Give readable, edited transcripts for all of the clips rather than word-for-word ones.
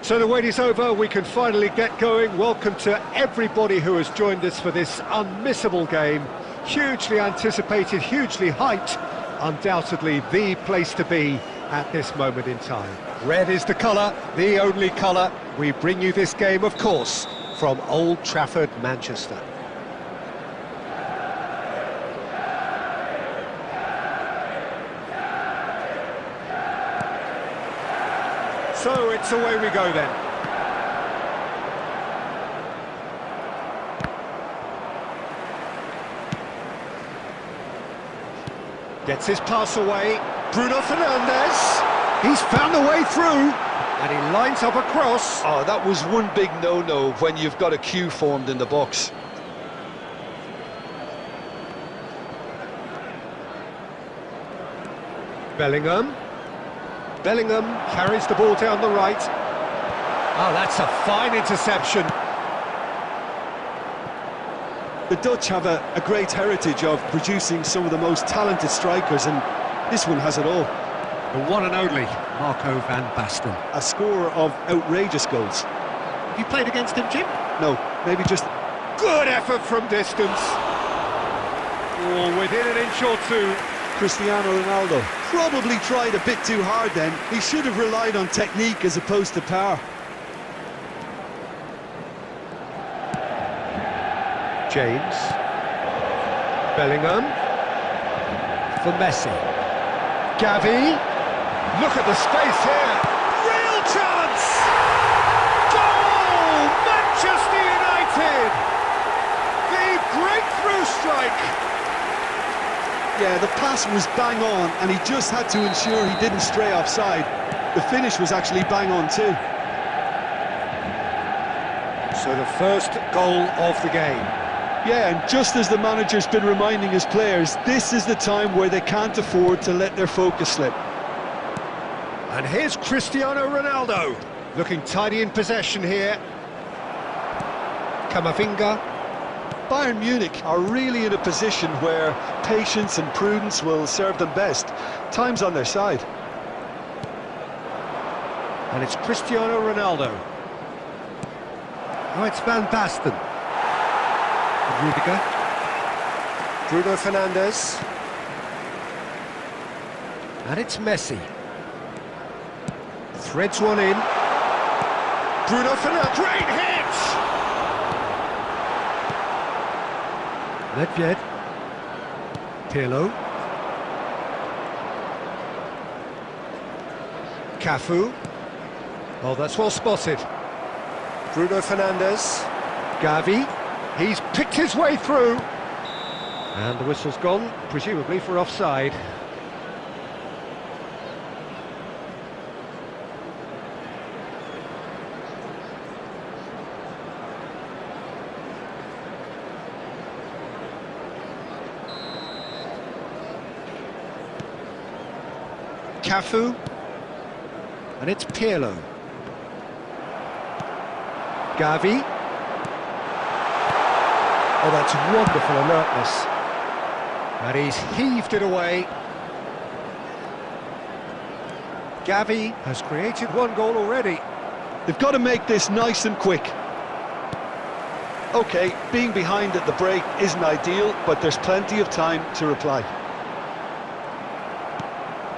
So the wait is over, we can finally get going. Welcome to everybody who has joined us for this unmissable game. Hugely anticipated, hugely hyped, undoubtedly the place to be at this moment in time. Red is the colour, the only colour. We bring you this game, of course, from Old Trafford, Manchester. So it's away we go then. Gets his pass away. Bruno Fernandes. He's found a way through. And he lines up a cross. Oh, that was one big no-no when you've got a queue formed in the box. Bellingham carries the ball down the right. Oh, that's a fine interception. The Dutch have a great heritage of producing some of the most talented strikers, and this one has it all. The one and only Marco van Basten. A scorer of outrageous goals. Have you played against him, Jim? No, maybe just... Good effort from distance. Oh, within an inch or two. Cristiano Ronaldo probably tried a bit too hard then. He should have relied on technique as opposed to power. James. Bellingham. For Messi. Gavi. Look at the space here. Real chance! Goal! Manchester United! The breakthrough strike! Yeah, the pass was bang on, and he just had to ensure he didn't stray offside. The finish was actually bang on too. So the first goal of the game. Yeah, and just as the manager's been reminding his players, this is the time where they can't afford to let their focus slip. And here's Cristiano Ronaldo, looking tidy in possession here. Camavinga. Bayern Munich are really in a position where patience and prudence will serve them best. Time's on their side. And it's Cristiano Ronaldo. Oh, it's Van Basten. Rudiger. Bruno Fernandes. And it's Messi. Threads one in. Bruno Fernandes. Great hit! Nedved. Pirlo. Cafu. Oh, that's well spotted. Bruno Fernandes. Gavi. He's picked his way through. And the whistle's gone, presumably for offside. Cafu, and it's Pirlo. Gavi. Oh, that's wonderful alertness. And he's heaved it away. Gavi has created one goal already. They've got to make this nice and quick. Okay, being behind at the break isn't ideal, but there's plenty of time to reply.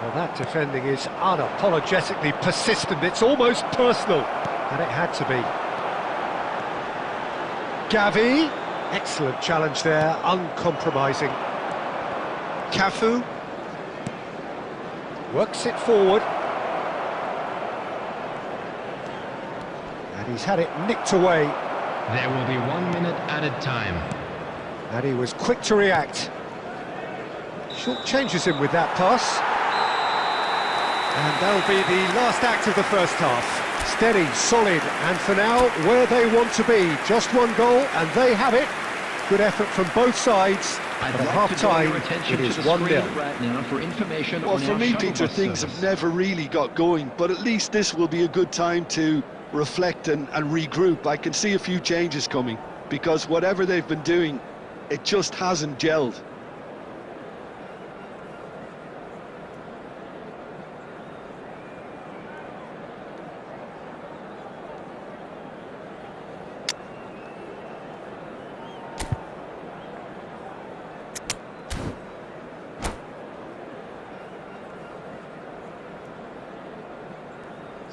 Well, that defending is unapologetically persistent. It's almost personal, and it had to be. Gavi, excellent challenge there, uncompromising. Cafu works it forward, and he's had it nicked away. There will be 1 minute added time. And he was quick to react. Short changes him with that pass. And that'll be the last act of the first half. Steady, solid, and for now, where they want to be. Just one goal, and they have it. Good effort from both sides. At half-time, it is 1-0. Right now for information Well, on for our me, shuttle Peter, bus things service. have never really got going, but at least this will be a good time to reflect and regroup. I can see a few changes coming, because whatever they've been doing, it just hasn't gelled.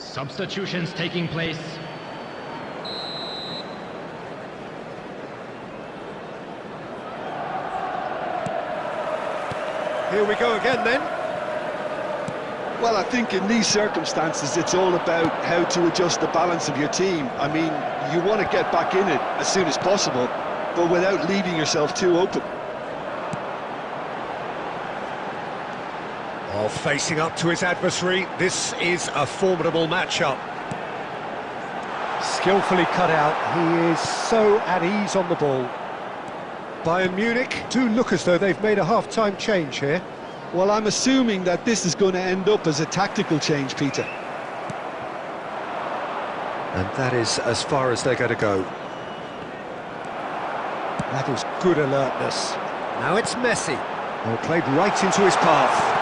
Substitutions taking place. Here we go again then. Well, I think in these circumstances, it's all about how to adjust the balance of your team. I mean, you want to get back in it as soon as possible, but without leaving yourself too open. Oh, facing up to his adversary, this is a formidable matchup. Skillfully cut out, he is so at ease on the ball. Bayern Munich do look as though they've made a half-time change here. Well, I'm assuming that this is going to end up as a tactical change, Peter. And that is as far as they're going to go. That is good alertness. Now it's Messi. Oh, played right into his path.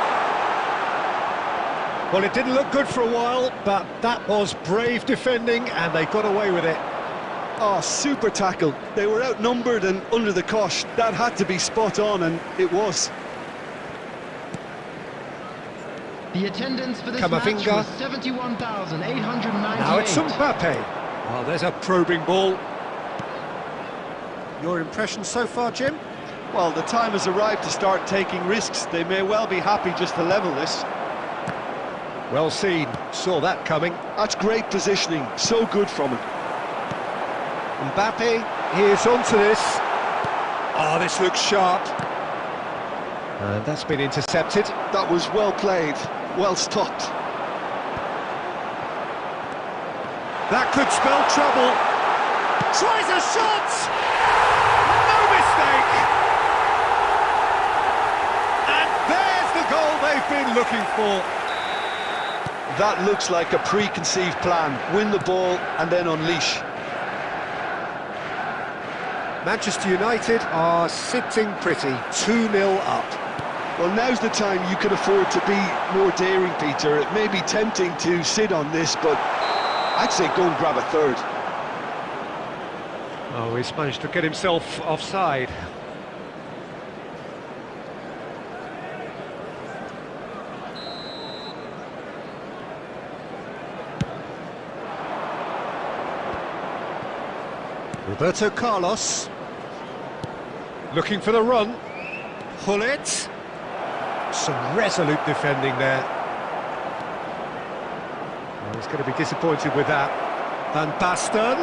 Well, it didn't look good for a while, but that was brave defending, and they got away with it. Oh, super tackle. They were outnumbered and under the cosh. That had to be spot on, and it was. The attendance for this Camavinga. match was 71,898. Now it's Mbappe. Oh, there's a probing ball. Your impression so far, Jim? Well, the time has arrived to start taking risks. They may well be happy just to level this. Well seen. Saw that coming. That's great positioning. So good from him. Mbappe, here's onto this. Oh, this looks sharp. And that's been intercepted. That was well played, well stopped. That could spell trouble. Tries a shot! No mistake! And there's the goal they've been looking for. That looks like a preconceived plan. Win the ball and then unleash. Manchester United are sitting pretty, 2-0 up. Well, now's the time you can afford to be more daring, Peter. It may be tempting to sit on this, but I'd say go and grab a third. Oh, he's managed to get himself offside. Roberto Carlos. Looking for the run. Hullet. Some resolute defending there. Well, he's going to be disappointed with that. Van Basten.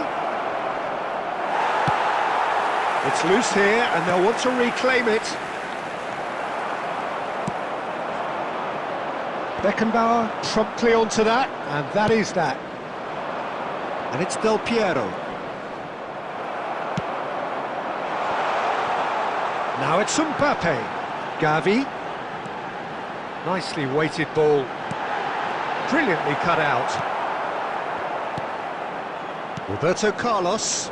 It's loose here, and they'll want to reclaim it. Beckenbauer promptly onto that, and that is that. And it's Del Piero. Now it's Mbappe. Gavi. Nicely weighted ball. Brilliantly cut out. Roberto Carlos.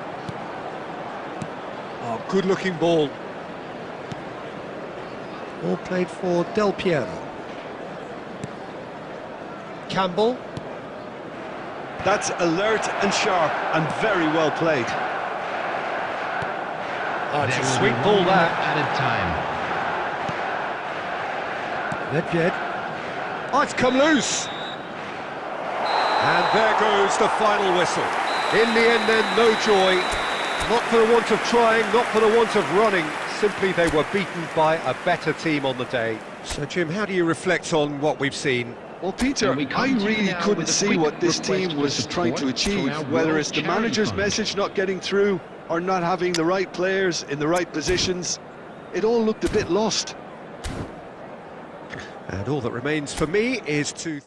Oh, good-looking ball. All played for Del Piero. Campbell. That's alert and sharp and very well played. Oh, it's There a will sweet be ball 1 minute that. added time. Nedved. Oh, it's come loose. And there goes the final whistle. In the end then, no joy. Not for the want of trying, not for the want of running. Simply they were beaten by a better team on the day. So Jim, how do you reflect on what we've seen? Well, Peter, And we I come to you really now couldn't with a see quick what this request team for was support trying to for achieve, our whether World it's the Charity manager's Fund. message not getting through or not having the right players in the right positions. It all looked a bit lost. And all that remains for me is to...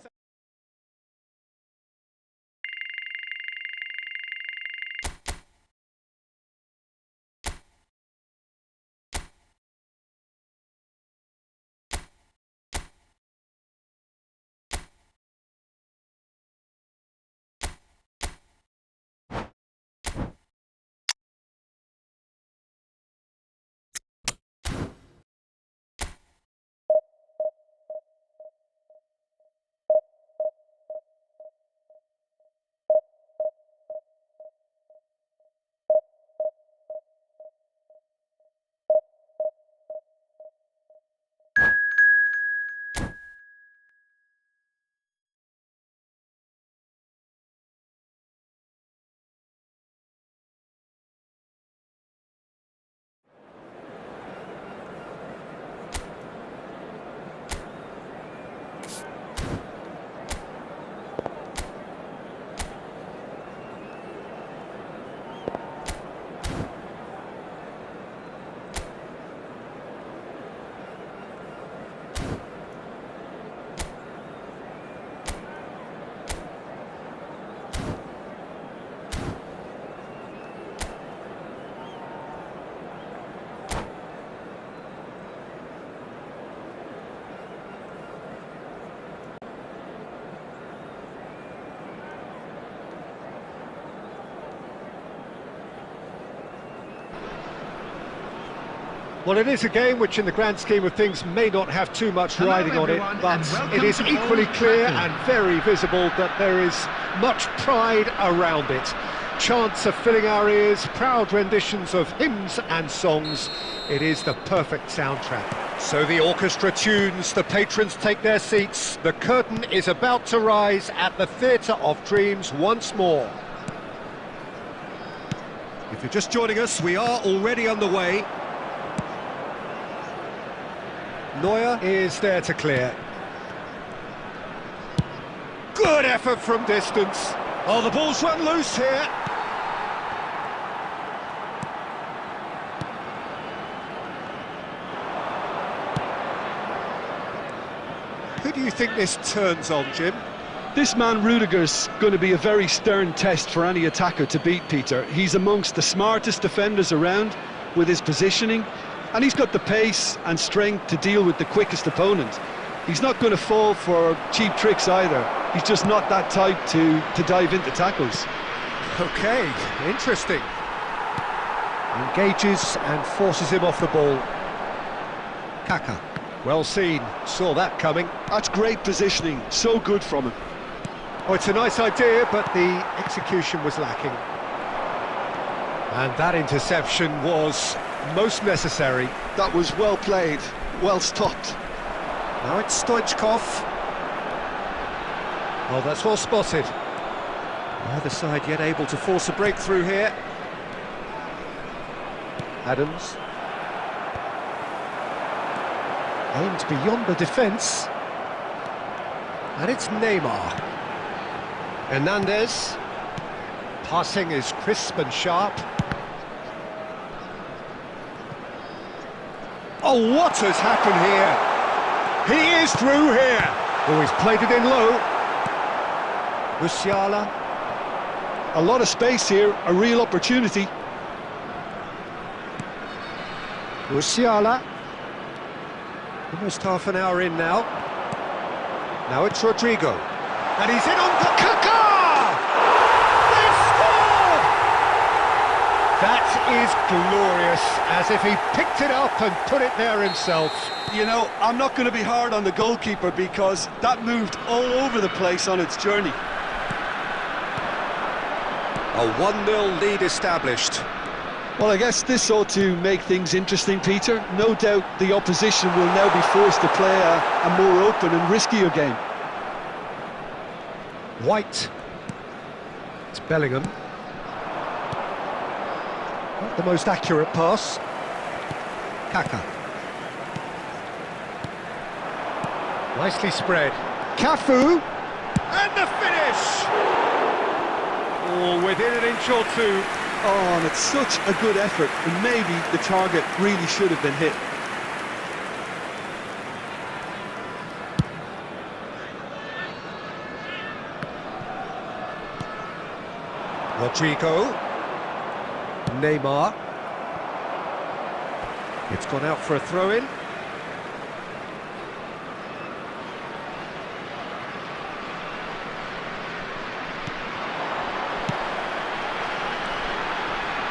Well, it is a game which in the grand scheme of things may not have too much riding on it, but it is equally clear and very visible that there is much pride around it. Chants are filling our ears, proud renditions of hymns and songs. It is the perfect soundtrack. So the orchestra tunes, the patrons take their seats, the curtain is about to rise at the Theatre of Dreams once more. If you're just joining us, we are already underway. Neuer is there to clear. Good effort from distance. Oh, the ball's run loose here. Who do you think this turns on, Jim? This man Rudiger's going to be a very stern test for any attacker to beat, Peter. He's amongst the smartest defenders around with his positioning, and he's got the pace and strength to deal with the quickest opponent. He's not going to fall for cheap tricks either. He's just not that type to dive into tackles. Okay, interesting. Engages and forces him off the ball. Kaka, well seen, saw that coming. That's great positioning, so good from him. Oh, it's a nice idea, but the execution was lacking. And that interception was most necessary. That was well played, well stopped. Now it's Stoichkov. Oh, that's well spotted. Neither side yet able to force a breakthrough here. Adams. Aimed beyond the defence. And it's Neymar. Hernandez. Passing is crisp and sharp. Oh, what has happened here? He is through here. Oh, he's played it in low. Musiala. A lot of space here, a real opportunity. Musiala. Almost half an hour in now. Now it's Rodrigo. And he's in on the Kaka! They've scored! That is glorious, as if he picked it up and put it there himself. You know, I'm not going to be hard on the goalkeeper because that moved all over the place on its journey. A 1-0 lead established. Well, I guess this ought to make things interesting, Peter. No doubt the opposition will now be forced to play a more open and riskier game. White. It's Bellingham. Not the most accurate pass. Kaka. Nicely spread. Cafu. And the finish! Oh, within an inch or two. Oh, and it's such a good effort, and maybe the target really should have been hit. Rodrigo. Neymar. It's gone out for a throw-in.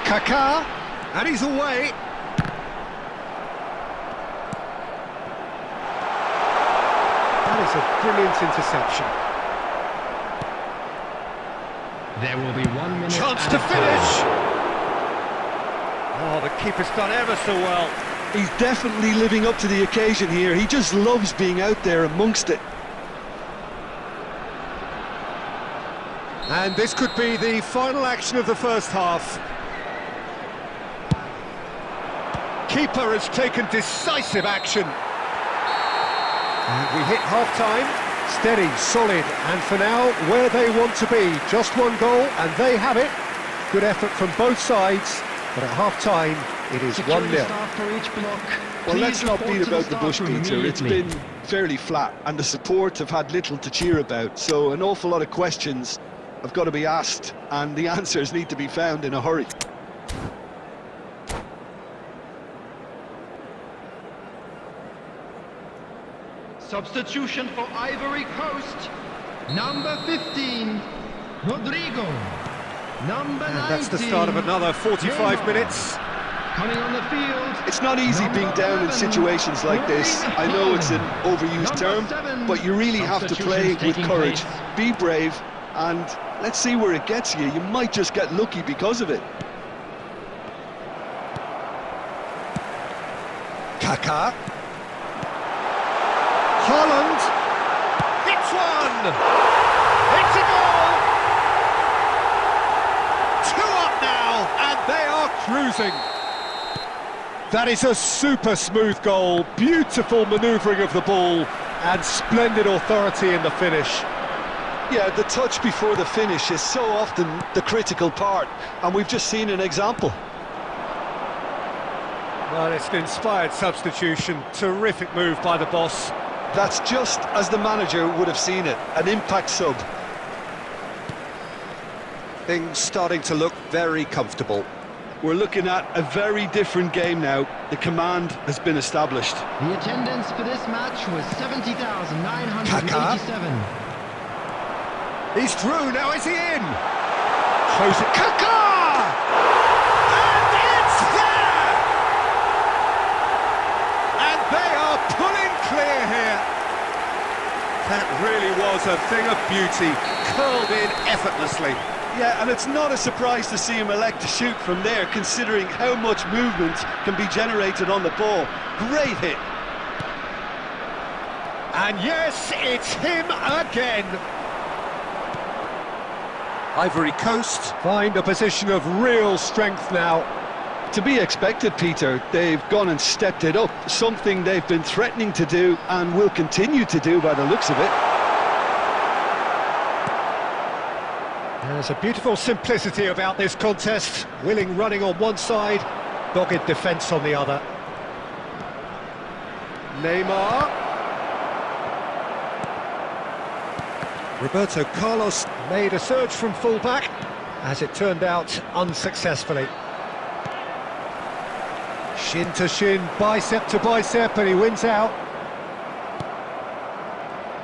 Kaka, and he's away. That is a brilliant interception. There will be 1 minute. Chance to finish. Oh, the keeper's done ever so well. He's definitely living up to the occasion here. He just loves being out there amongst it. And this could be the final action of the first half. Keeper has taken decisive action. And we hit half-time. Steady, solid, and for now, where they want to be. Just one goal, and they have it. Good effort from both sides, but at half-time, it is 1-0. Well, let's not beat about the bush, Peter. It's been fairly flat, and the support have had little to cheer about, so an awful lot of questions have got to be asked, and the answers need to be found in a hurry. Substitution for Ivory Coast. Number 15, Rodrigo. Number 19. And that's the start of another 45 minutes. Coming on the field. It's not easy being down in situations like this. I know it's an overused term, but you really have to play with courage. Be brave, and let's see where it gets you. You might just get lucky because of it. Kaká. Holland. It's one! It's a goal! 2 up now, and they are cruising. That is a super smooth goal, beautiful manoeuvring of the ball, and splendid authority in the finish. Yeah, the touch before the finish is so often the critical part, and we've just seen an example. Well, it's an inspired substitution, terrific move by the boss. That's just as the manager would have seen it, an impact sub. Things starting to look very comfortable. We're looking at a very different game now. The command has been established. The attendance for this match was 70,987. He's through, now is he in? Throws it, Kaká! And it's there! And they are pulling clear here. That really was a thing of beauty, curled in effortlessly. Yeah, and it's not a surprise to see him elect to shoot from there, considering how much movement can be generated on the ball. Great hit. And yes, it's him again. Ivory Coast find a position of real strength now. To be expected, Peter. They've gone and stepped it up, something they've been threatening to do and will continue to do by the looks of it. There's a beautiful simplicity about this contest. Willing running on one side, dogged defence on the other. Neymar. Roberto Carlos made a surge from full-back, as it turned out unsuccessfully. Shin to shin, bicep to bicep, and he wins out.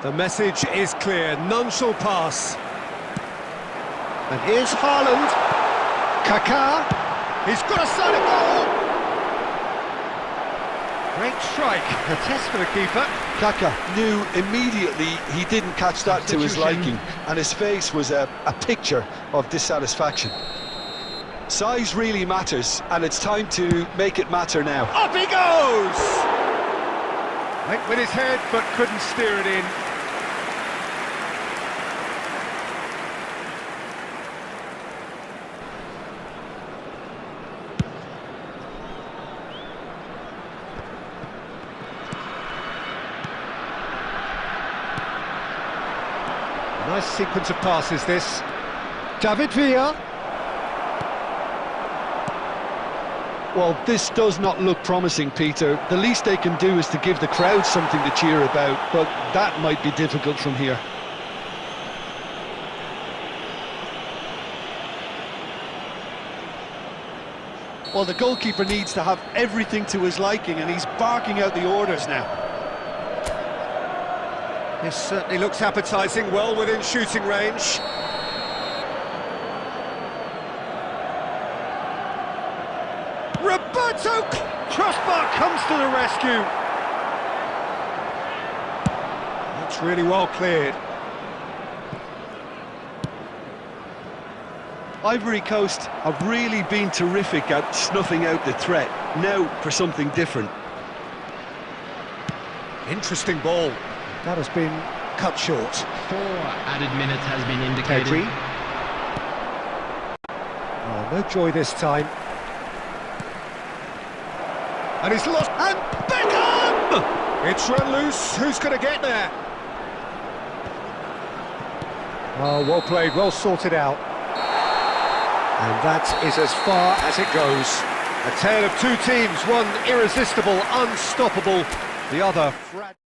The message is clear, none shall pass. And here's Haaland. Kaká. He's got a side of goal. Great strike. A test for the keeper. Kaká knew immediately he didn't catch that to his liking, and his face was a picture of dissatisfaction. Size really matters, and it's time to make it matter now. Up he goes! Went with his head, but couldn't steer it in. Nice sequence of passes, this. David Villa. Well, this does not look promising, Peter. The least they can do is to give the crowd something to cheer about, but that might be difficult from here. Well, the goalkeeper needs to have everything to his liking, and he's barking out the orders now. This certainly looks appetising, well within shooting range. Roberto! Crossbar comes to the rescue. That's really well cleared. Ivory Coast have really been terrific at snuffing out the threat. Now for something different. Interesting ball. That has been cut short. 4 added minutes has been indicated. Pedri. Oh, no joy this time. And he's lost. And Beckham! It's run loose. Who's going to get there? Oh, well played, well sorted out. And that is as far as it goes. A tale of two teams, one irresistible, unstoppable, the other fragile.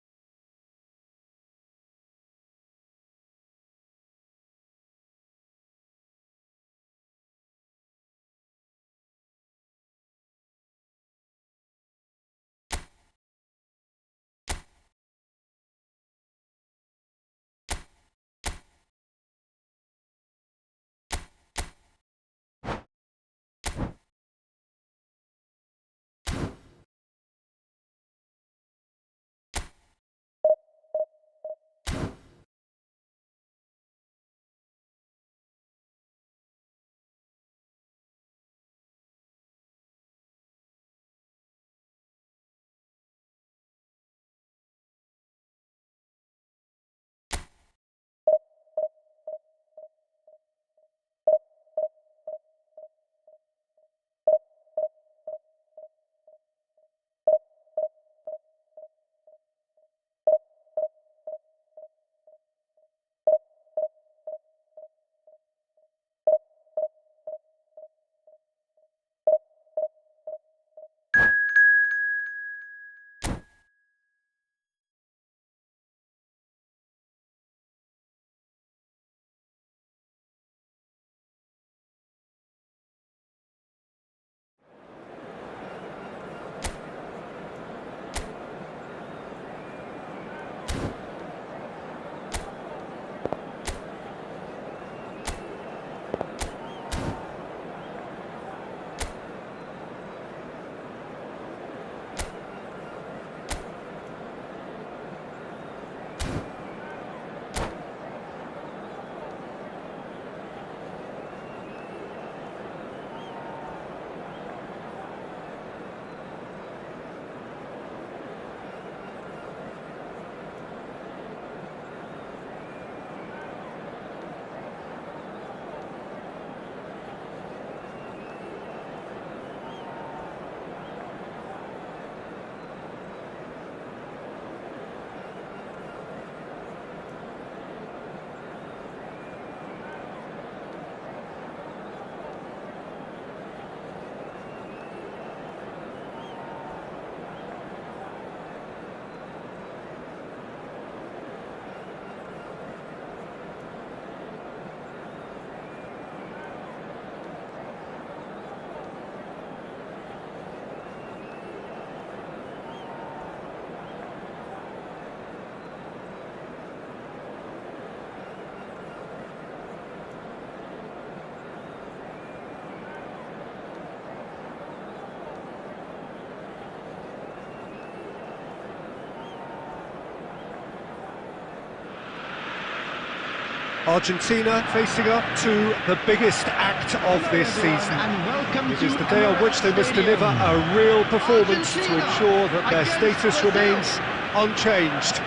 Argentina facing up to the biggest act of this season. And welcome It to is the day on which they must Stadium. deliver a real performance to Argentina ensure that their against status Brazil. remains unchanged.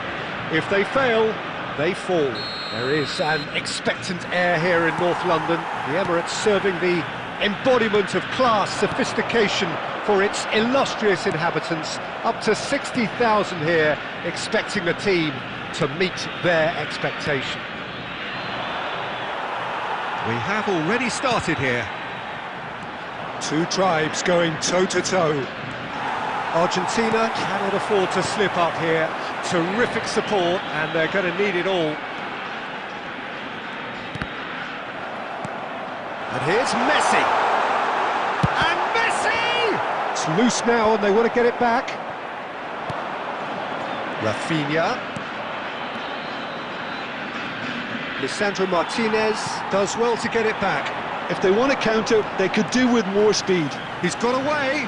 If they fail, they fall. There is an expectant air here in North London. The Emirates serving the embodiment of class, sophistication for its illustrious inhabitants. Up to 60,000 here, expecting the team to meet their expectation. We have already started here. Two tribes going toe-to-toe. Argentina cannot afford to slip up here. Terrific support, and they're going to need it all. And here's Messi. And Messi! It's loose now, and they want to get it back. Rafinha. Lisandro Martinez does well to get it back. If they want to counter, they could do with more speed. He's got away.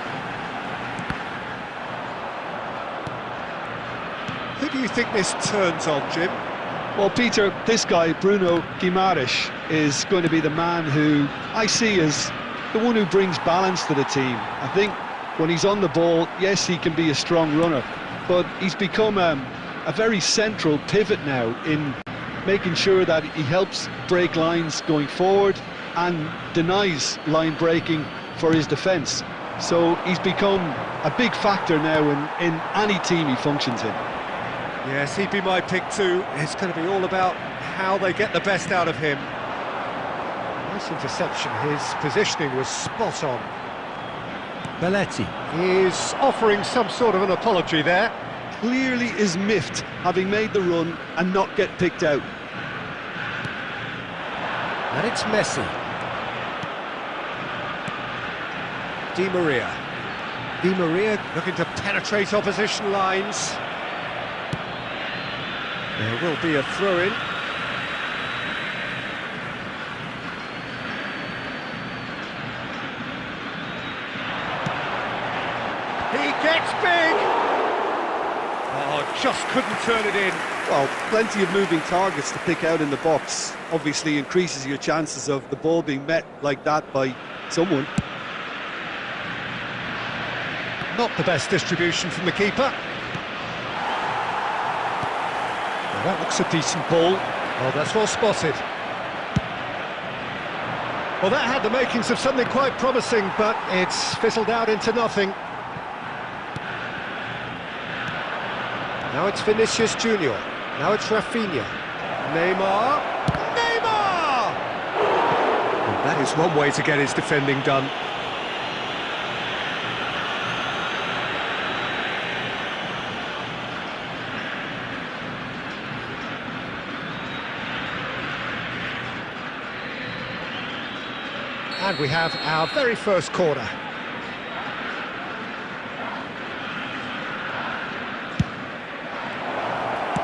Who do you think this turns on, Jim? Well, Peter, this guy, Bruno Guimaraes, is going to be the man who I see as the one who brings balance to the team. I think when he's on the ball, yes, he can be a strong runner, but he's become a very central pivot now in making sure that he helps break lines going forward and denies line breaking for his defence. So he's become a big factor now in any team he functions in. Yes, he'd be my pick too. It's going to be all about how they get the best out of him. Nice interception. His positioning was spot on. Belletti is offering some sort of an apology there. Clearly is miffed having made the run and not get picked out. And it's Messi. Di Maria. Di Maria looking to penetrate opposition lines. There will be a throw-in. He gets big! Oh, just couldn't turn it in. Well, plenty of moving targets to pick out in the box. Obviously increases your chances of the ball being met like that by someone. Not the best distribution from the keeper. Well, that looks a decent ball. Oh, that's well spotted. Well, that had the makings of something quite promising, but it's fizzled out into nothing. Now it's Vinicius Junior. Now it's Rafinha. Neymar. Neymar! Well, that is one way to get his defending done. And we have our very first corner.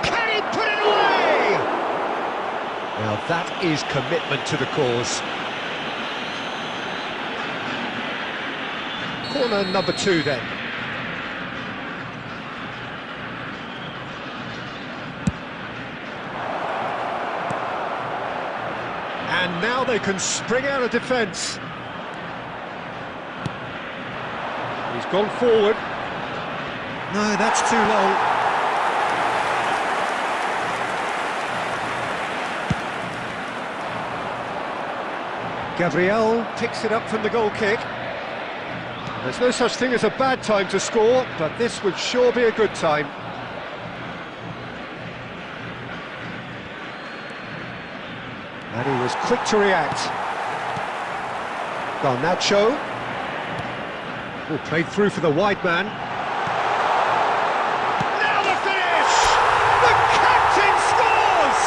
Can he put it away? Now that is commitment to the cause. Corner number 2 then. And now they can spring out of defence. He's gone forward. No, that's too long. Gabriel picks it up from the goal kick. There's no such thing as a bad time to score, but this would sure be a good time. And he was quick to react. Garnacho. Oh, played through for the wide man. Now the finish! The captain scores!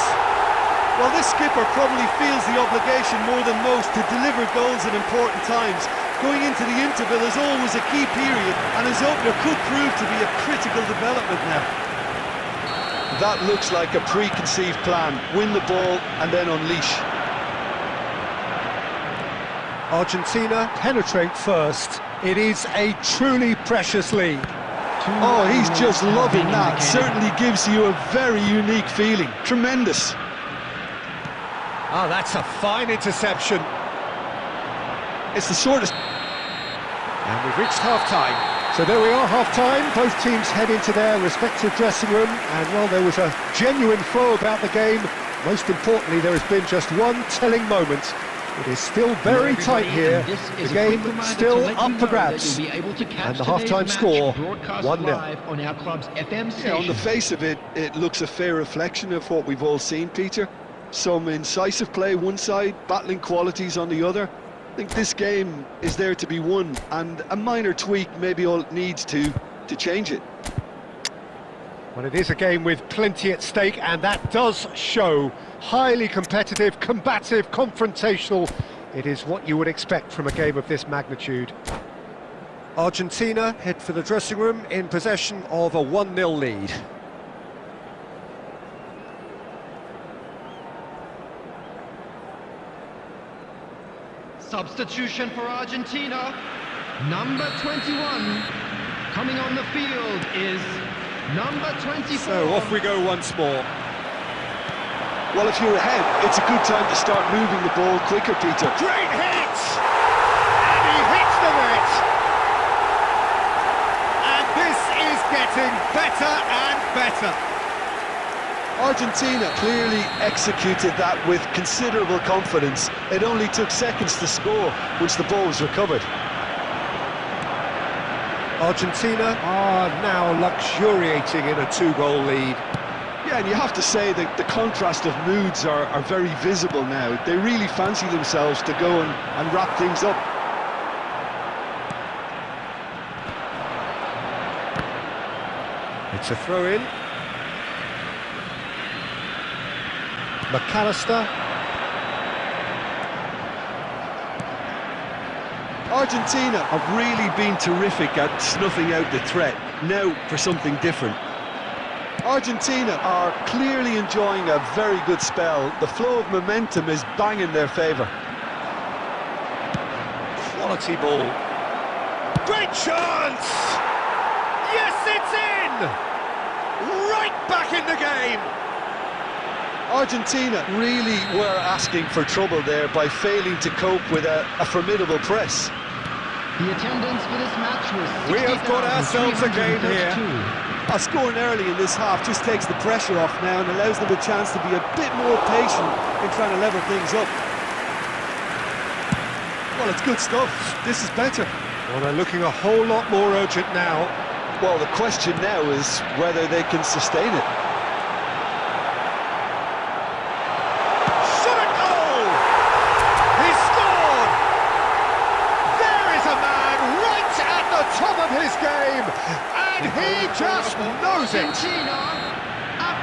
Well, this skipper probably feels the obligation more than most to deliver goals at important times. Going into the interval is always a key period, and his opener could prove to be a critical development now. That looks like a preconceived plan. Win the ball and then unleash. Argentina penetrate first. It is a truly precious lead. Oh, he's just loving that. Certainly gives you a very unique feeling. Tremendous. Oh, that's a fine interception. It's the sort of... And we've reached half-time. So there we are, half-time. Both teams head into their respective dressing room. And, well, there was a genuine flow about the game. Most importantly, there has been just one telling moment. It is still very tight here. The game still up for grabs. And the half-time score, 1-0. On our club's FM station. Yeah, on the face of it, it looks a fair reflection of what we've all seen, Peter. Some incisive play one side, battling qualities on the other. I think this game is there to be won, and a minor tweak maybe all it needs to change it. Well, it is a game with plenty at stake, and that does show. Highly competitive, combative, confrontational. It is what you would expect from a game of this magnitude. Argentina head for the dressing room in possession of a 1-0 lead. Substitution for Argentina. Number 21. Coming on the field is number 24. So off we go once more. Well, if you're ahead, it's a good time to start moving the ball quicker, Peter. Great hit! And he hits the net! And this is getting better and better. Argentina clearly executed that with considerable confidence. It only took seconds to score once the ball was recovered. Argentina are now luxuriating in a 2-goal lead. Yeah, and you have to say that the contrast of moods are very visible now. They really fancy themselves to go and wrap things up. It's a throw-in. McAllister. Argentina have really been terrific at snuffing out the threat. Now for something different. Argentina are clearly enjoying a very good spell. The flow of momentum is bang in their favour. Quality ball. Great chance! Yes, it's in! Right back in the game! Argentina really were asking for trouble there by failing to cope with a formidable press. The attendance for this match was We have got ourselves a game here. Scoring early in this half just takes the pressure off now and allows them a chance to be a bit more patient in trying to level things up. Well, it's good stuff. This is better. Well, they're looking a whole lot more urgent now. Well, the question now is whether they can sustain it. Shot at goal! He scored! There is a man right at the top of his game, and he just knows it.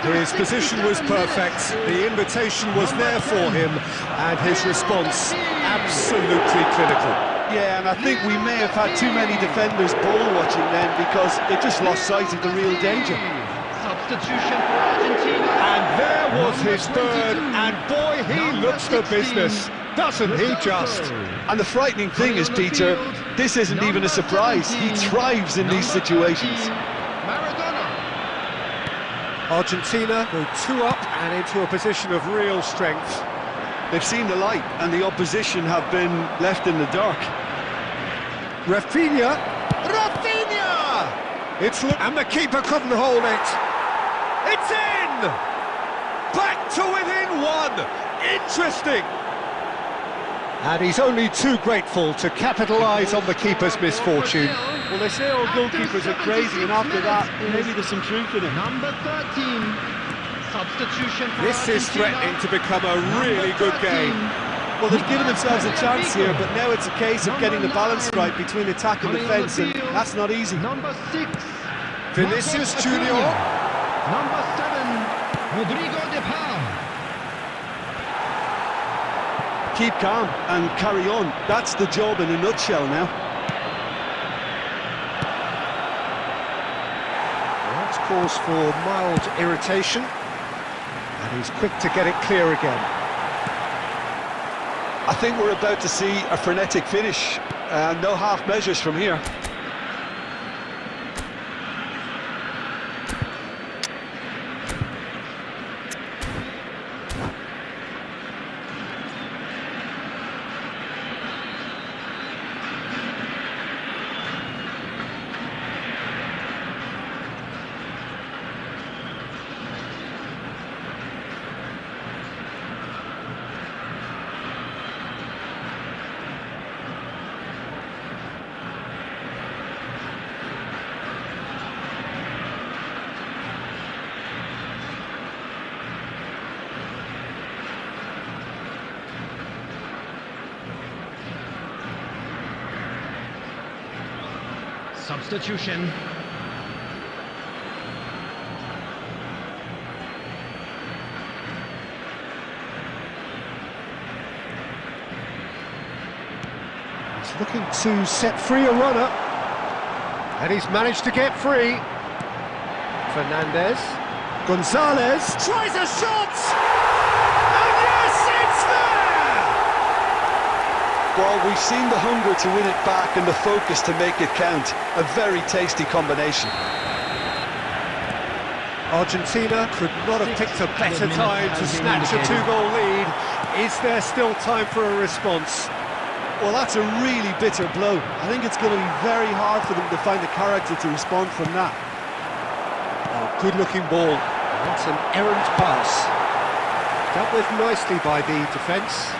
His position was perfect, the invitation was there for him, and his response absolutely clinical. Yeah, and I think we may have had too many defenders ball watching then because they just lost sight of the real danger. Substitution for Argentina. And there was his third, and boy, he looks the business, doesn't he just? And the frightening thing is, Peter, this isn't even a surprise. He thrives in these situations. Argentina go 2 up and into a position of real strength. They've seen the light and the opposition have been left in the dark. Rafinha! And the keeper couldn't hold it. It's in! Back to within 1. Interesting. And he's only too grateful to capitalise on the keeper's misfortune. Well, they say all goalkeepers are crazy, and after that, maybe there's some truth in it. Number 13. Substitution for This is threatening to become a really good game. Well, they've given themselves a chance here, but now it's a case of getting the balance right between attack and defence, and that's not easy. Number 6. Vinicius Junior. Number 7. Rodrigo de Paul. Keep calm and carry on. That's the job in a nutshell now. That's cause for mild irritation, and he's quick to get it clear again. I think we're about to see a frenetic finish, and no half measures from here. substitution. He's looking to set free a runner. And he's managed to get free. Fernandez. Gonzalez tries a shot! And yes, it's there! Well, we've seen the hunger to win it back and the focus to make it count. A very tasty combination. Argentina could not have picked a better time to snatch a two-goal lead. Is there still time for a response? Well, that's a really bitter blow. I think it's going to be very hard for them to find the character to respond from that. Oh, good-looking ball. That's an errant pass. Dealt with nicely by the defence.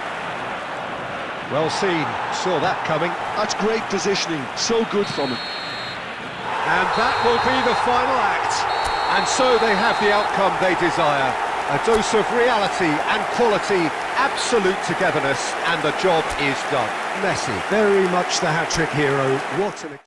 Well seen. Saw that coming. That's great positioning. So good from him. And that will be the final act. And so they have the outcome they desire. A dose of reality and quality, absolute togetherness, and the job is done. Messi, very much the hat-trick hero. What an...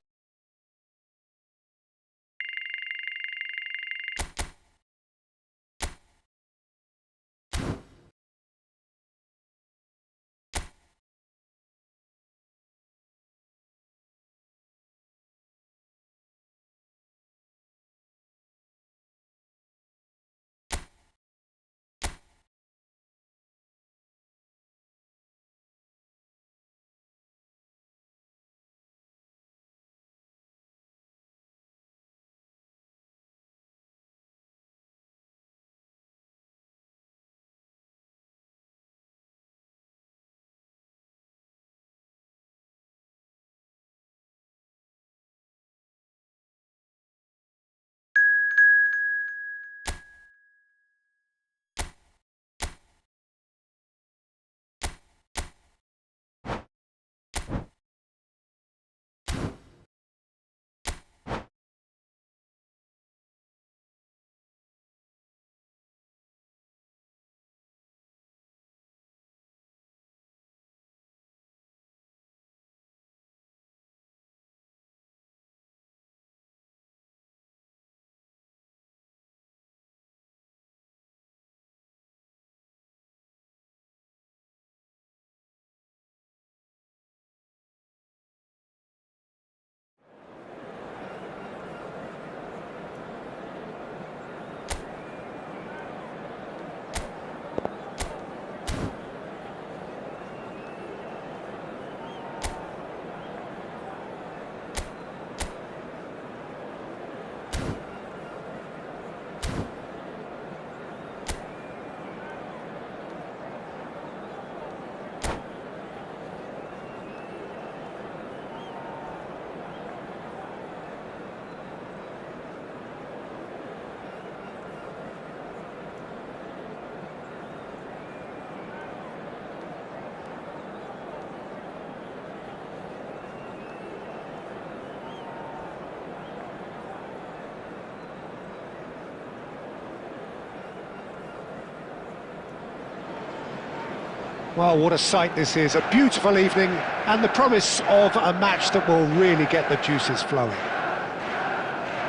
Well, what a sight this is, a beautiful evening, and the promise of a match that will really get the juices flowing.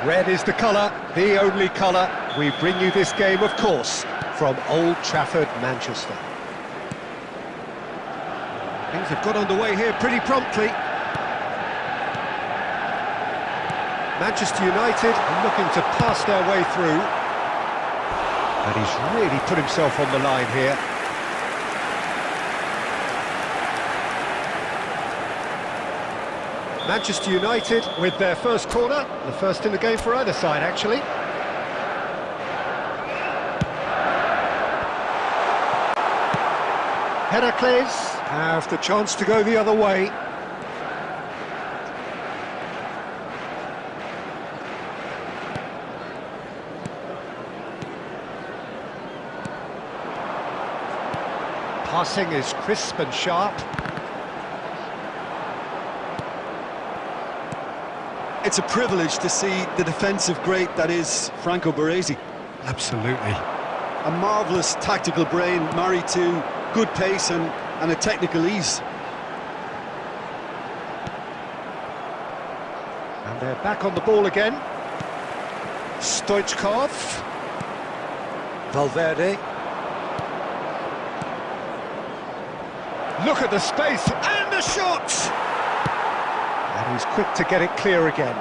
Red is the colour, the only colour. We bring you this game, of course, from Old Trafford, Manchester. Things have got underway here pretty promptly. Manchester United are looking to pass their way through. And he's really put himself on the line here. Manchester United with their first corner, the first in the game for either side, actually. Heracles have the chance to go the other way. Passing is crisp and sharp. It's a privilege to see the defensive great that is Franco Baresi. Absolutely. A marvellous tactical brain married to good pace and a technical ease. And they're back on the ball again. Stoichkov. Valverde. Look at the space, and the shot! And he's quick to get it clear again.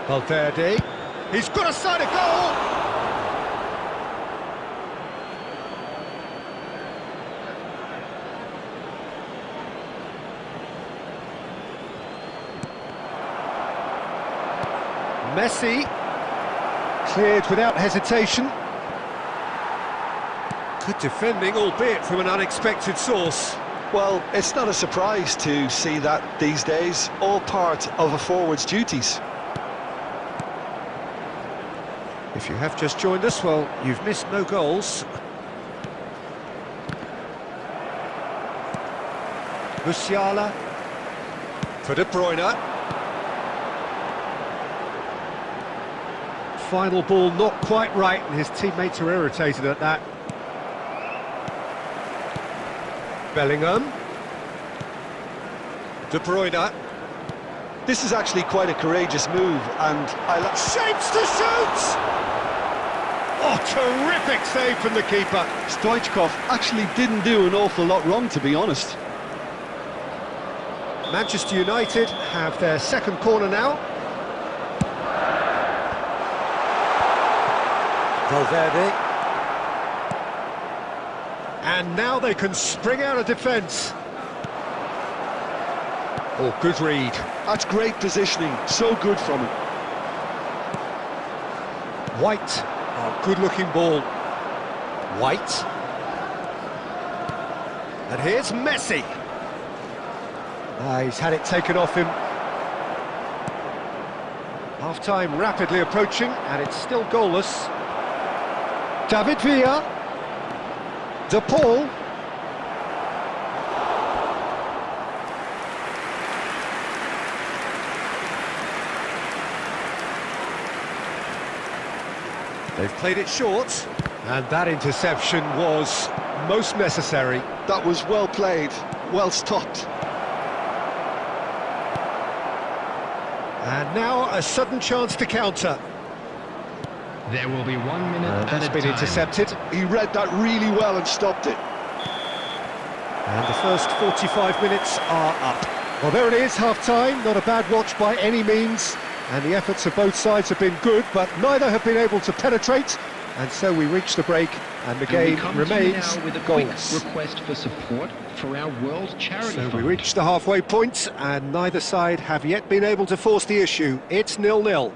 Valverde. He's got a side of goal! Messi, cleared without hesitation. Good defending, albeit from an unexpected source. Well, it's not a surprise to see that these days, all part of a forward's duties. If you have just joined us, well, you've missed no goals. Musiala for De Bruyne. Final ball not quite right, and his teammates are irritated at that. Bellingham. De Bruyne. This is actually quite a courageous move, and I like... Shapes to shoot! Oh, terrific save from the keeper. Stoichkov actually didn't do an awful lot wrong, to be honest. Manchester United have their second corner now. Valverde. And now they can spring out of defence. Oh, good read. That's great positioning, so good from him. White. Oh, good-looking ball. White. And here's Messi. He's had it taken off him. Half-time rapidly approaching, and it's still goalless. David Villa. De Paul. They've played it short, and that interception was most necessary. That was well played, well stopped. And now a sudden chance to counter. There will be 1 minute at That's a been time. intercepted. He read that really well and stopped it. And the first 45 minutes are up. Well, there it is, half-time. Not a bad watch by any means. And the efforts of both sides have been good, but neither have been able to penetrate. And so we reach the break, and the game remains now with a quick goalless. request for support for our World Charity So we Fund. reach the halfway point, and neither side have yet been able to force the issue. It's 0-0.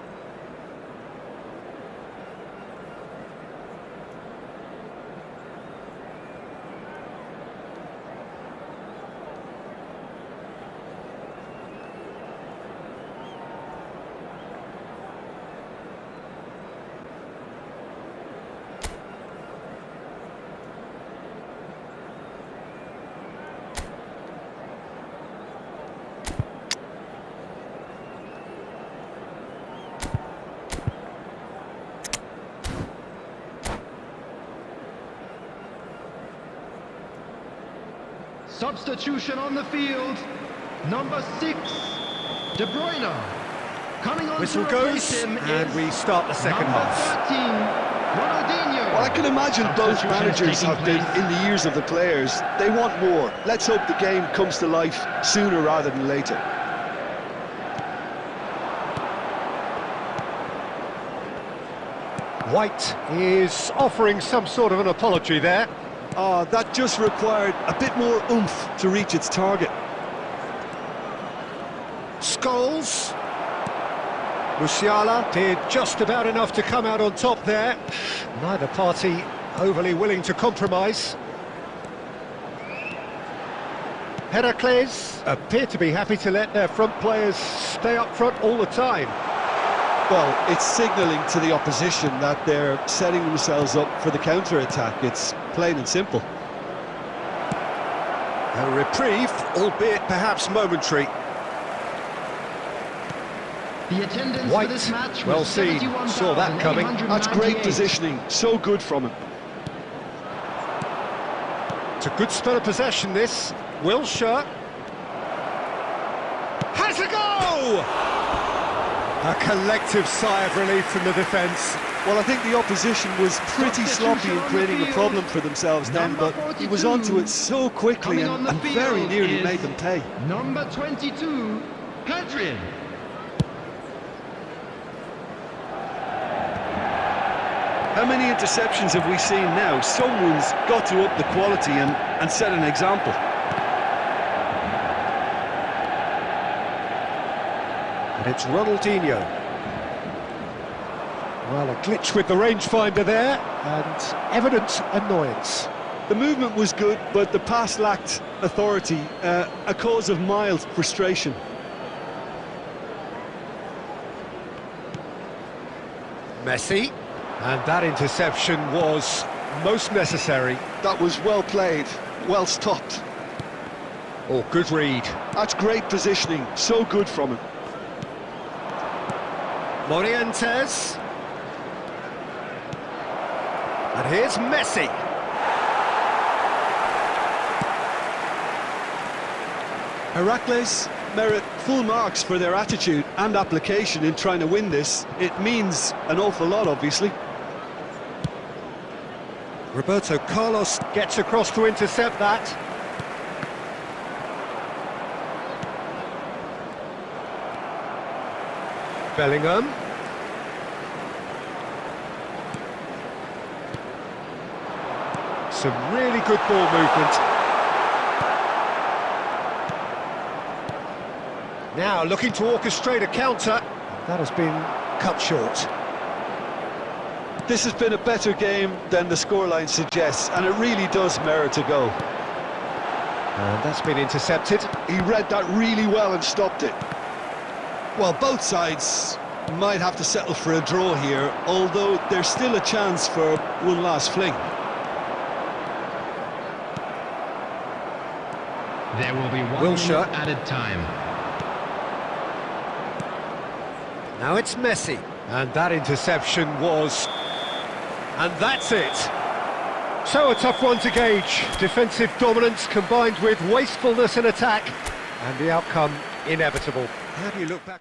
Substitution on the field. Number 6, De Bruyne. Coming on Whistle to goes, replace him and is we start the second number half. 13, Ronaldinho. Well, I can imagine both Substitution managers taking have been place. in the ears of the players. They want more. Let's hope the game comes to life sooner rather than later. White is offering some sort of an apology there. That just required a bit more oomph to reach its target. Scholes. Musiala did just about enough to come out on top there. Neither party overly willing to compromise. Heracles appear to be happy to let their front players stay up front all the time. Well, it's signalling to the opposition that they're setting themselves up for the counter-attack. It's plain and simple. A reprieve, albeit perhaps momentary. The attendance White, for this match well was seen. Saw that coming. That's great positioning, so good from him. It's a good spell of possession, this. Wilshere. Has a go! A collective sigh of relief from the defence. Well, I think the opposition was pretty sloppy in creating a problem for themselves then, but he was onto it so quickly and very nearly made them pay. Number 22, Pedrin. How many interceptions have we seen now? Someone's got to up the quality and set an example. And it's Ronaldinho. Well, a glitch with the rangefinder there, and evident annoyance. The movement was good, but the pass lacked authority, a cause of mild frustration. Messi. And that interception was most necessary. That was well played, well stopped. Oh, good read. That's great positioning, so good from him. Morientes. And here's Messi. Heracles merit full marks for their attitude and application in trying to win this. It means an awful lot, obviously. Roberto Carlos gets across to intercept that. Bellingham. Some really good ball movement. Now looking to orchestrate a counter. That has been cut short. This has been a better game than the scoreline suggests, and it really does merit a go. And that's been intercepted. He read that really well and stopped it. Well, both sides might have to settle for a draw here, although there's still a chance for one last fling. There will be one Wilshere. added time. Now it's Messi. And that interception was... And that's it. So a tough one to gauge. Defensive dominance combined with wastefulness in attack. And the outcome inevitable. How do you look back?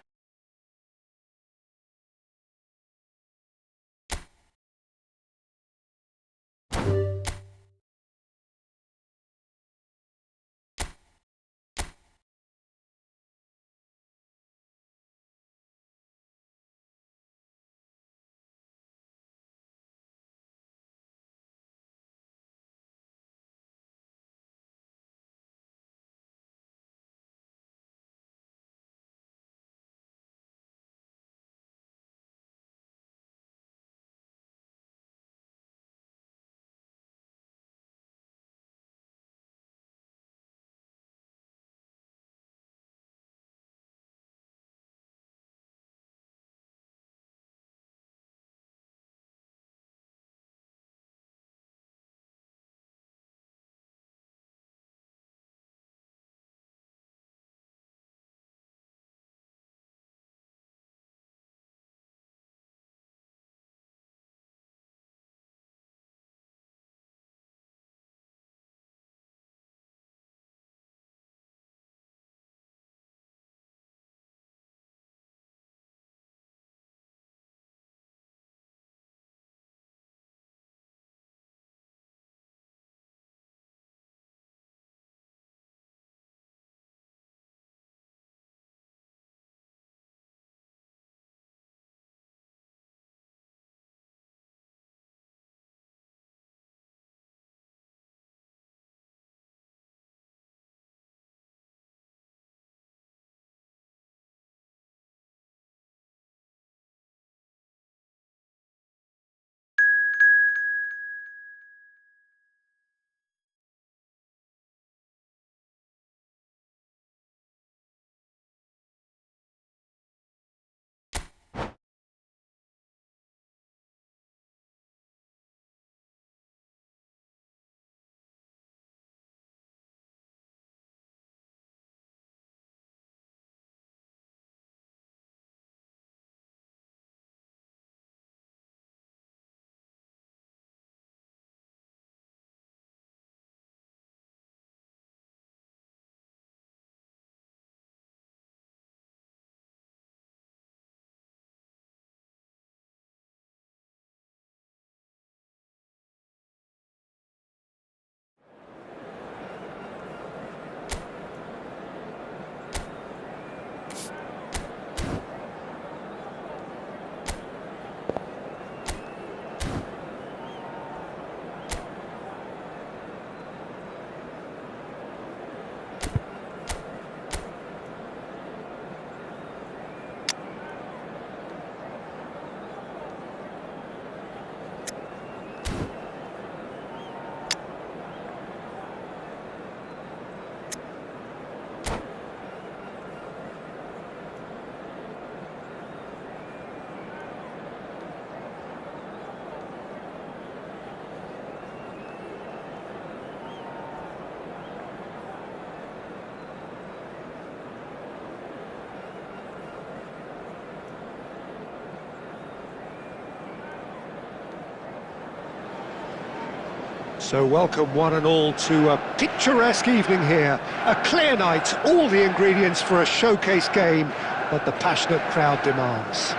So welcome one and all to a picturesque evening here. A clear night, all the ingredients for a showcase game that the passionate crowd demands.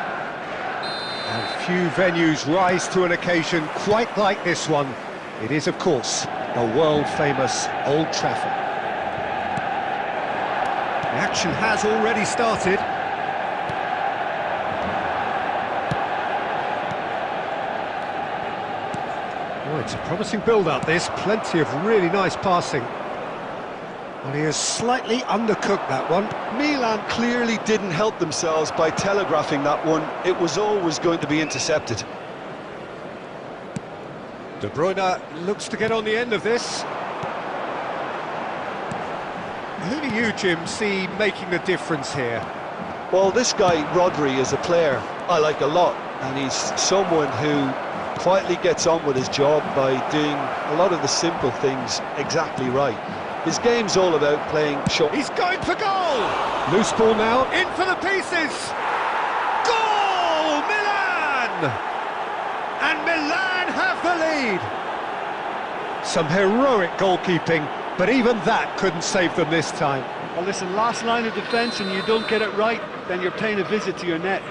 And few venues rise to an occasion quite like this one. It is, of course, the world-famous Old Trafford. The action has already started. Oh, it's a promising build-up, this. Plenty of really nice passing. Well, he has slightly undercooked that one. Milan clearly didn't help themselves by telegraphing that one. It was always going to be intercepted. De Bruyne looks to get on the end of this. Who do you, Jim, see making the difference here? Well, this guy, Rodri, is a player I like a lot, and he's someone who quietly gets on with his job by doing a lot of the simple things exactly right. His game's all about playing short. He's going for goal! Loose ball now, in for the pieces! Goal! Milan! And Milan have the lead! Some heroic goalkeeping, but even that couldn't save them this time. Well, listen, last line of defence and you don't get it right, then you're paying a visit to your net.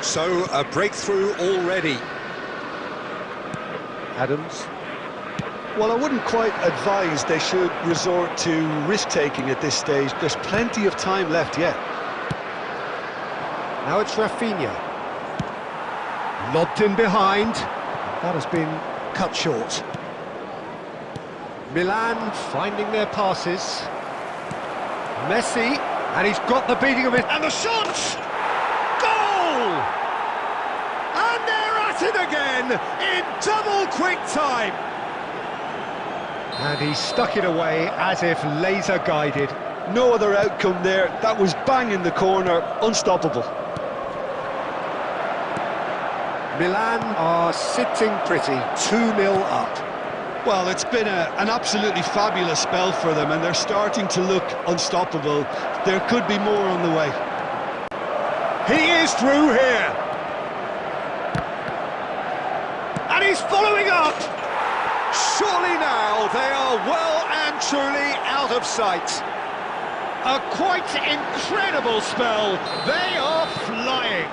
So, a breakthrough already. Adams. Well, I wouldn't quite advise they should resort to risk-taking at this stage. There's plenty of time left yet. Now it's Rafinha. Lobbed in behind. That has been cut short. Milan finding their passes. Messi, and he's got the beating of it. And the shot! Goal! And they're at it again in double quick time. And he stuck it away as if laser guided. No other outcome there. That was bang in the corner, unstoppable. Milan are sitting pretty, 2-0 up. Well, it's been an absolutely fabulous spell for them, and they're starting to look unstoppable. There could be more on the way. He is through here. And he's following up. Surely now they are well and truly out of sight. A quite incredible spell. They are flying.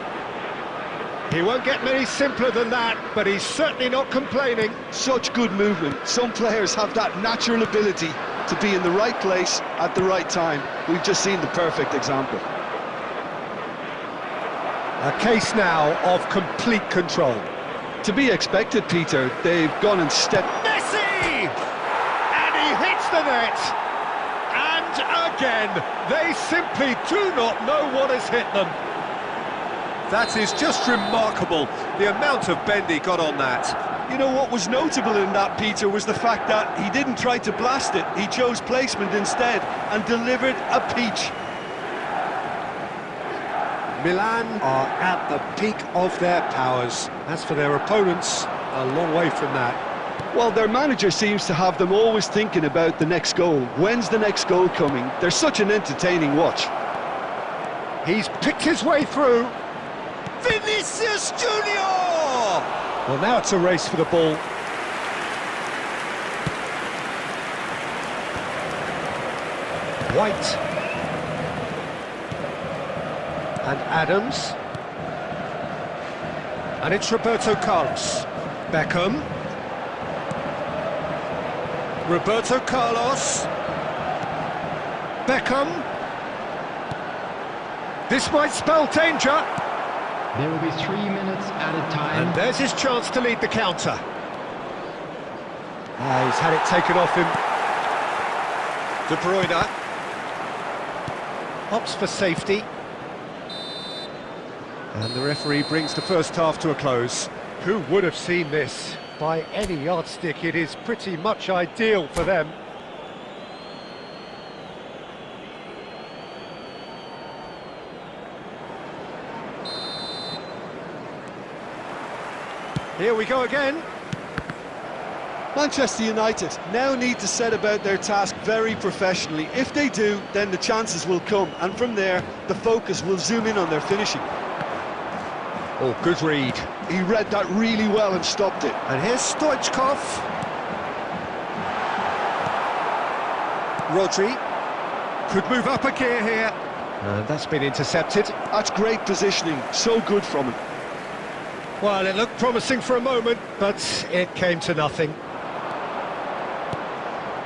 He won't get many simpler than that, but he's certainly not complaining. Such good movement. Some players have that natural ability to be in the right place at the right time. We've just seen the perfect example. A case now of complete control. To be expected, Peter. They've gone and stepped. Messi! And he hits the net. And again, they simply do not know what has hit them. That is just remarkable, the amount of bend he got on that. You know what was notable in that, Peter, was the fact that he didn't try to blast it. He chose placement instead and delivered a peach. Milan are at the peak of their powers. As for their opponents, a long way from that. Well, their manager seems to have them always thinking about the next goal. When's the next goal coming? They're such an entertaining watch. He's picked his way through. Vinicius Junior! Well, now it's a race for the ball. White. And Adams. And it's Roberto Carlos. Beckham. Roberto Carlos. Beckham. This might spell danger. There will be 3 minutes at a time. And there's his chance to lead the counter. He's had it taken off him. De Bruyne. Opts for safety. And the referee brings the first half to a close. Who would have seen this? By any yardstick, it is pretty much ideal for them. Here we go again. Manchester United now need to set about their task very professionally. If they do, then the chances will come, and from there, the focus will zoom in on their finishing. Oh, good read. He read that really well and stopped it. And here's Stoichkov. Rodri could move up a gear here. And that's been intercepted. That's great positioning, so good from him. Well, it looked promising for a moment, but it came to nothing.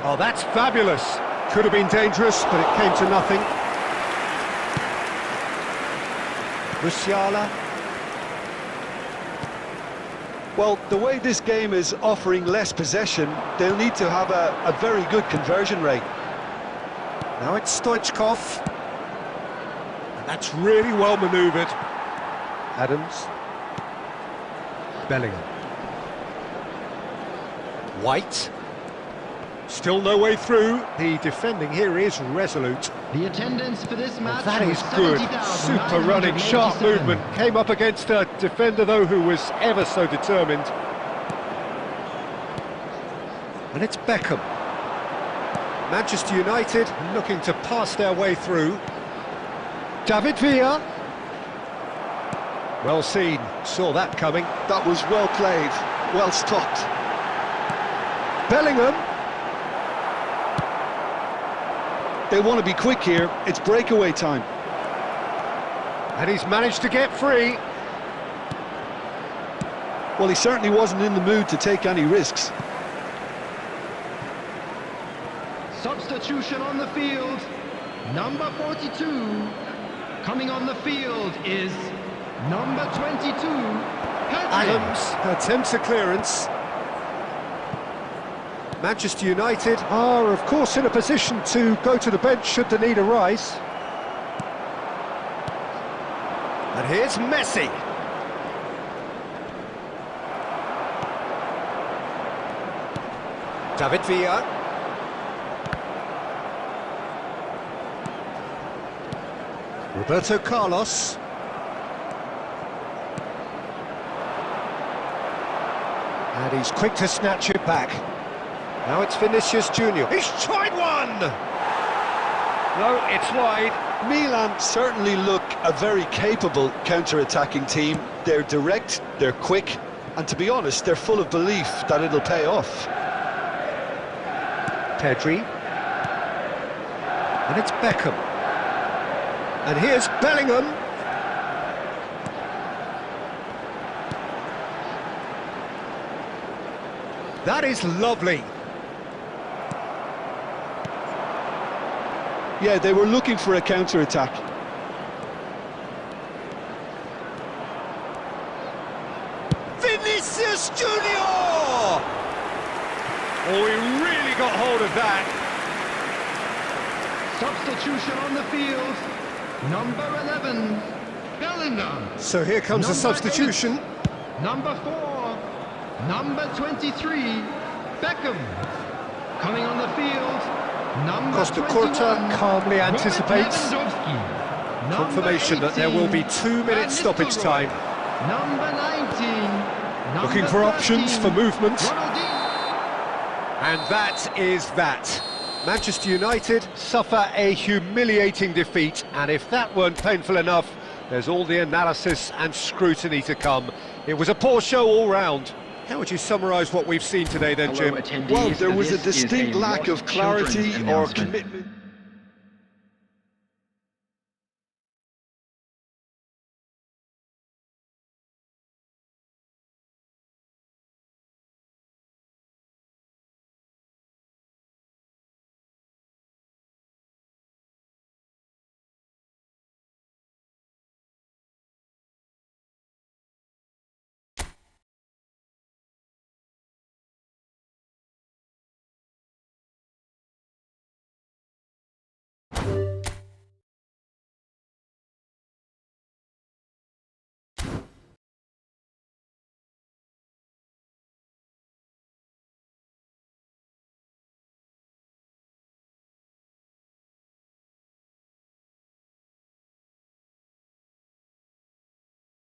Oh, that's fabulous. Could have been dangerous, but it came to nothing. Musiala. Well, the way this game is offering less possession, they'll need to have a very good conversion rate. Now it's Stoichkov. And that's really well manoeuvred. Adams. Bellingham. White. Still no way through. The defending here is resolute. The attendance for this match That was is good. 70,987. Super running, sharp movement. Came up against a defender, though, who was ever so determined. And it's Beckham. Manchester United looking to pass their way through. David Villa. Well seen. Saw that coming. That was well played, well stopped. Bellingham. They want to be quick here, it's breakaway time. And he's managed to get free. Well, he certainly wasn't in the mood to take any risks. Substitution on the field. Number 42. Coming on the field is number 22. Adams attempts a clearance. Manchester United are, of course, in a position to go to the bench should the need arise. And here's Messi. David Villa. Roberto Carlos. And he's quick to snatch it back. Now it's Vinicius Junior. He's tried one! No, it's wide. Milan certainly look a very capable counter-attacking team. They're direct, they're quick, and to be honest, they're full of belief that it'll pay off. Pedri. And it's Beckham. And here's Bellingham. That is lovely. Yeah, they were looking for a counter-attack. Vinicius Junior! Oh, he really got hold of that. Substitution on the field. Number 11. Bellingham. So here comes the substitution. 8, number 4. Number 23. Beckham. Coming on the field. Number Costa 21, Curta calmly anticipates. Lewandowski. Confirmation that there will be 2 minutes stoppage time. Number 19. Looking for options for movement. Ronaldinho. And that is that. Manchester United suffer a humiliating defeat, and if that weren't painful enough, there's all the analysis and scrutiny to come. It was a poor show all round. How would you summarise what we've seen today then, Jim? Well, there was a distinct lack of clarity or commitment.